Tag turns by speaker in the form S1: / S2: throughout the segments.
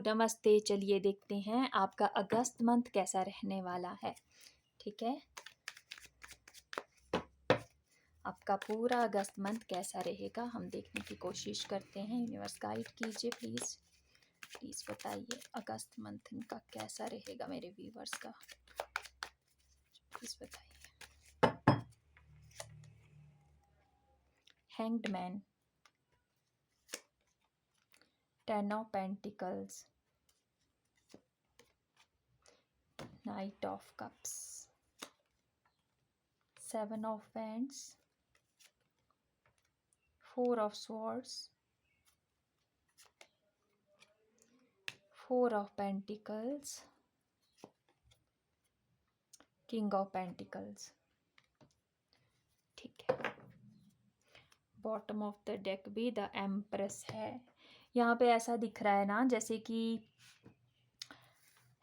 S1: नमस्ते। चलिए देखते हैं आपका अगस्त मंथ कैसा रहने वाला है। ठीक है, आपका पूरा अगस्त मंथ कैसा रहेगा हम देखने की कोशिश करते हैं। यूनिवर्स गाइड कीजिए प्लीज़। प्लीज़ बताइए अगस्त मंथ का कैसा रहेगा मेरे व्यूवर्स का, प्लीज़ बताइए। Hanged man, 10 of pentacles, night of cups, 7 of wands, 4 of swords, 4 of pentacles, king of pentacles. ठीक है, बॉटम ऑफ द डेक भी द एम्प्रेस है। यहाँ पे ऐसा दिख रहा है ना, जैसे कि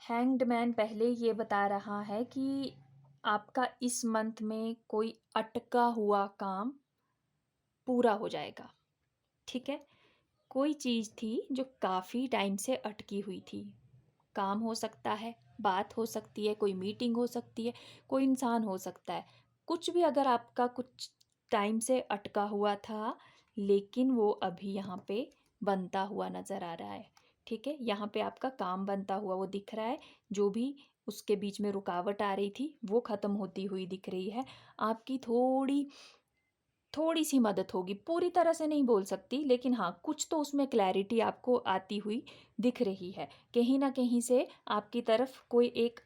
S1: हैंग्ड मैन पहले ये बता रहा है कि आपका इस मंथ में कोई अटका हुआ काम पूरा हो जाएगा। ठीक है, कोई चीज़ थी जो काफ़ी टाइम से अटकी हुई थी। काम हो सकता है, बात हो सकती है, कोई मीटिंग हो सकती है, कोई इंसान हो सकता है। कुछ भी अगर आपका कुछ टाइम से अटका हुआ था, लेकिन वो अभी यहाँ पे बनता हुआ नज़र आ रहा है। ठीक है, यहाँ पे आपका काम बनता हुआ वो दिख रहा है। जो भी उसके बीच में रुकावट आ रही थी वो ख़त्म होती हुई दिख रही है। आपकी थोड़ी सी मदद होगी, पूरी तरह से नहीं बोल सकती, लेकिन हाँ कुछ तो उसमें क्लैरिटी आपको आती हुई दिख रही है। कहीं ना कहीं से आपकी तरफ कोई एक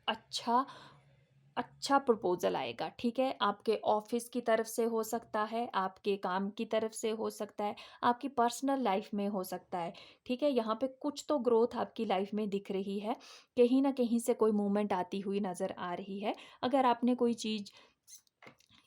S1: अच्छा प्रपोजल आएगा। ठीक है, आपके ऑफिस की तरफ से हो सकता है, आपके काम की तरफ से हो सकता है, आपकी पर्सनल लाइफ में हो सकता है। ठीक है, यहाँ पे कुछ तो ग्रोथ आपकी लाइफ में दिख रही है। कहीं ना कहीं से कोई मूवमेंट आती हुई नज़र आ रही है। अगर आपने कोई चीज़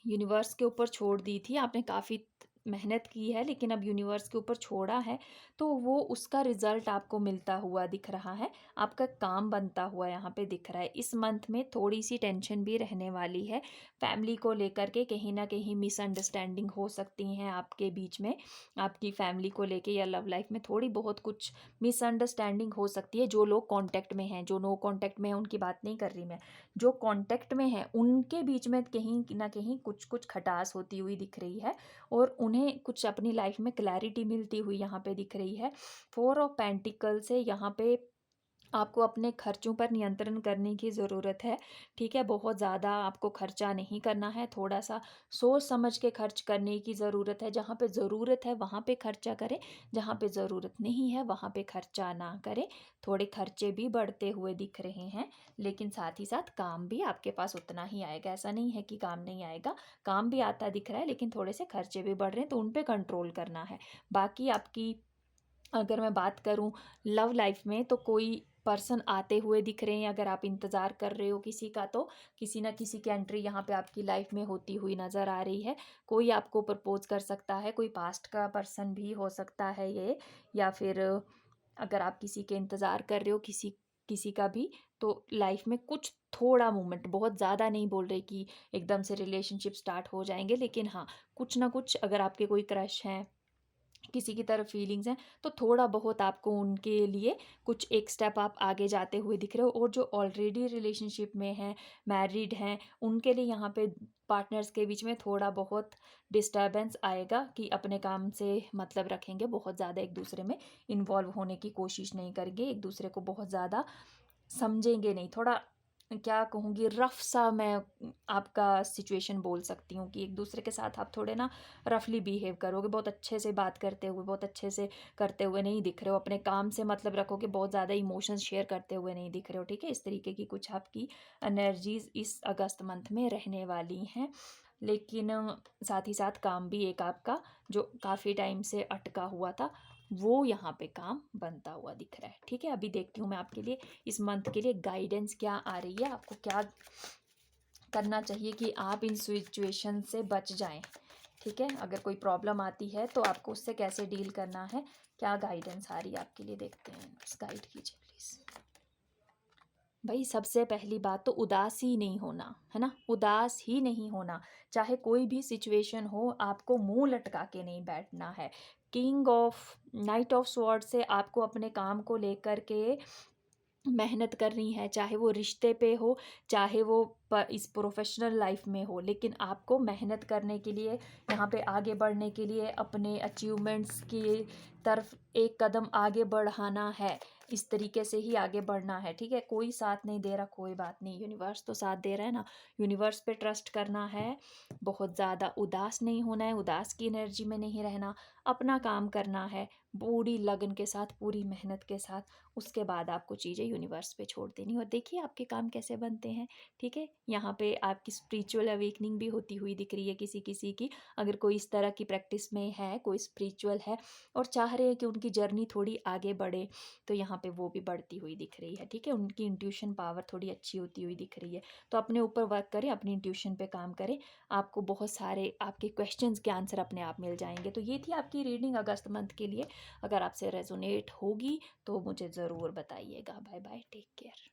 S1: यूनिवर्स के ऊपर छोड़ दी थी, आपने काफ़ी मेहनत की है लेकिन अब यूनिवर्स के ऊपर छोड़ा है, तो वो उसका रिजल्ट आपको मिलता हुआ दिख रहा है। आपका काम बनता हुआ यहाँ पे दिख रहा है। इस मंथ में थोड़ी सी टेंशन भी रहने वाली है। फैमिली को लेकर के कहीं ना कहीं मिसअंडरस्टैंडिंग हो सकती हैं आपके बीच में। आपकी फैमिली को लेके या लव लाइफ में थोड़ी बहुत कुछ मिसअंडरस्टैंडिंग हो सकती है। जो लोग कॉन्टैक्ट में हैं, जो नो कॉन्टैक्ट में हैं, उनकी बात नहीं कर रही मैं, जो कांटेक्ट में हैं उनके बीच में कहीं ना कहीं कुछ कुछ खटास होती हुई दिख रही है और उन्हें कुछ अपनी लाइफ में क्लैरिटी मिलती हुई यहाँ पे दिख रही है। 4 ऑफ पेंटिकल से यहाँ पे आपको अपने खर्चों पर नियंत्रण करने की ज़रूरत है। ठीक है, बहुत ज़्यादा आपको खर्चा नहीं करना है, थोड़ा सा सोच समझ के खर्च करने की ज़रूरत है। जहाँ पे ज़रूरत है वहाँ पे खर्चा करें, जहाँ पे ज़रूरत नहीं है वहाँ पे खर्चा ना करें। थोड़े खर्चे भी बढ़ते हुए दिख रहे हैं, लेकिन साथ ही साथ काम भी आपके पास उतना ही आएगा। ऐसा नहीं है कि काम नहीं आएगा, काम भी आता दिख रहा है, लेकिन थोड़े से खर्चे भी बढ़ रहे हैं तो उन पे कंट्रोल करना है। बाकी आपकी अगर मैं बात करूं लव लाइफ में, तो कोई पर्सन आते हुए दिख रहे हैं। अगर आप इंतज़ार कर रहे हो किसी का, तो किसी ना किसी की एंट्री यहाँ पे आपकी लाइफ में होती हुई नज़र आ रही है। कोई आपको प्रपोज कर सकता है, कोई पास्ट का पर्सन भी हो सकता है ये, या फिर अगर आप किसी के इंतज़ार कर रहे हो किसी किसी का भी, तो लाइफ में कुछ थोड़ा मूवमेंट, बहुत ज़्यादा नहीं बोल रहे कि एकदम से रिलेशनशिप स्टार्ट हो जाएंगे, लेकिन हाँ कुछ ना कुछ, अगर आपके कोई क्रश हैं, किसी की तरफ फीलिंग्स हैं, तो थोड़ा बहुत आपको उनके लिए कुछ एक स्टेप आप आगे जाते हुए दिख रहे हो। और जो ऑलरेडी रिलेशनशिप में हैं, मैरिड हैं, उनके लिए यहाँ पे पार्टनर्स के बीच में थोड़ा बहुत डिस्टर्बेंस आएगा कि अपने काम से मतलब रखेंगे, बहुत ज़्यादा एक दूसरे में इन्वॉल्व होने की कोशिश नहीं करेंगे, एक दूसरे को बहुत ज़्यादा समझेंगे नहीं। थोड़ा क्या कहूँगी, रफ सा मैं आपका सिचुएशन बोल सकती हूँ कि एक दूसरे के साथ आप थोड़े ना रफली बिहेव करोगे, बहुत अच्छे से बात करते हुए, बहुत अच्छे से करते हुए नहीं दिख रहे हो, अपने काम से मतलब रखोगे, बहुत ज़्यादा इमोशंस शेयर करते हुए नहीं दिख रहे हो। ठीक है, इस तरीके की कुछ आपकी एनर्जीज इस अगस्त मंथ में रहने वाली हैं। लेकिन साथ ही साथ काम भी एक आपका जो काफ़ी टाइम से अटका हुआ था, वो यहाँ पे काम बनता हुआ दिख रहा है। ठीक है, अभी देखती हूँ मैं आपके लिए इस मंथ के लिए गाइडेंस क्या आ रही है, आपको क्या करना चाहिए कि आप इन सिचुएशन से बच जाएं। ठीक है, अगर कोई प्रॉब्लम आती है तो आपको उससे कैसे डील करना है, क्या गाइडेंस आ रही है आपके लिए, देखते हैं। गाइड कीजिए प्लीज़। भाई सबसे पहली बात तो उदास ही नहीं होना, है ना? उदास ही नहीं होना। चाहे कोई भी सिचुएशन हो, आपको मुँह लटका के नहीं बैठना है। King of night of sword से आपको अपने काम को लेकर के मेहनत करनी है, चाहे वो रिश्ते पे हो, चाहे वो इस प्रोफेशनल लाइफ में हो, लेकिन आपको मेहनत करने के लिए, यहाँ पे आगे बढ़ने के लिए, अपने अचीवमेंट्स की तरफ एक कदम आगे बढ़ाना है। इस तरीके से ही आगे बढ़ना है, ठीक है? कोई साथ नहीं दे रहा, कोई बात नहीं, यूनिवर्स तो साथ दे रहा है ना। यूनिवर्स पे ट्रस्ट करना है, बहुत ज़्यादा उदास नहीं होना है, उदास की एनर्जी में नहीं रहना, अपना काम करना है पूरी लगन के साथ, पूरी मेहनत के साथ। उसके बाद आपको चीज़ें यूनिवर्स पे छोड़ देनी, और देखिए आपके काम कैसे बनते हैं, ठीक है? यहाँ पे आपकी स्पिरिचुअल अवेकनिंग भी होती हुई दिख रही है किसी किसी की। अगर कोई इस तरह की प्रैक्टिस में है, कोई स्पिरिचुअल है और चाह रहे हैं कि उनकी जर्नी थोड़ी आगे बढ़े, तो यहाँ पे वो भी बढ़ती हुई दिख रही है, ठीक है? उनकी इंट्यूशन पावर थोड़ी अच्छी होती हुई दिख रही है। तो अपने ऊपर वर्क करें, अपनी इंट्यूशन पे काम करें, आपको बहुत सारे आपके क्वेश्चंस के आंसर अपने आप मिल जाएंगे। तो ये थी आपकी रीडिंग अगस्त मंथ के लिए। अगर आपसे रेजोनेट होगी तो मुझे ज़रूर बताइएगा। Bye bye, take care.